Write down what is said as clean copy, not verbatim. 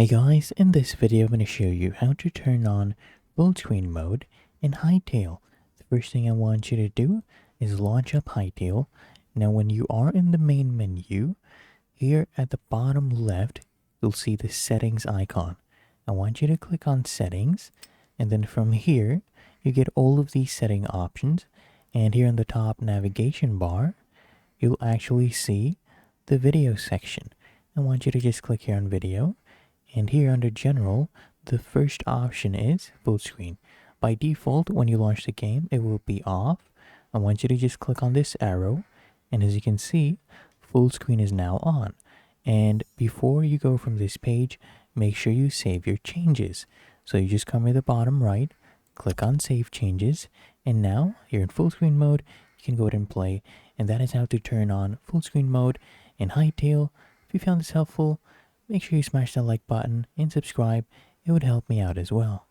Hey guys, in this video I'm going to show you how to turn on full screen mode in Hytale. The first thing I want you to do is launch up Hytale. Now when you are in the main menu, here at the bottom left, you'll see the settings icon. I want you to click on settings, and then from here, you get all of these setting options, and here in the top navigation bar, you'll actually see the video section. I want you to just click here on video. And here under general, the first option is full screen. By default, when you launch the game, it will be off. I want you to just click on this arrow. And as you can see, full screen is now on. And before you go from this page, make sure you save your changes. So you just come to the bottom right, click on save changes. And now you're in full screen mode. You can go ahead and play. And that is how to turn on full screen mode in Hytale. If you found this helpful, make sure you smash that like button and subscribe. It would help me out as well.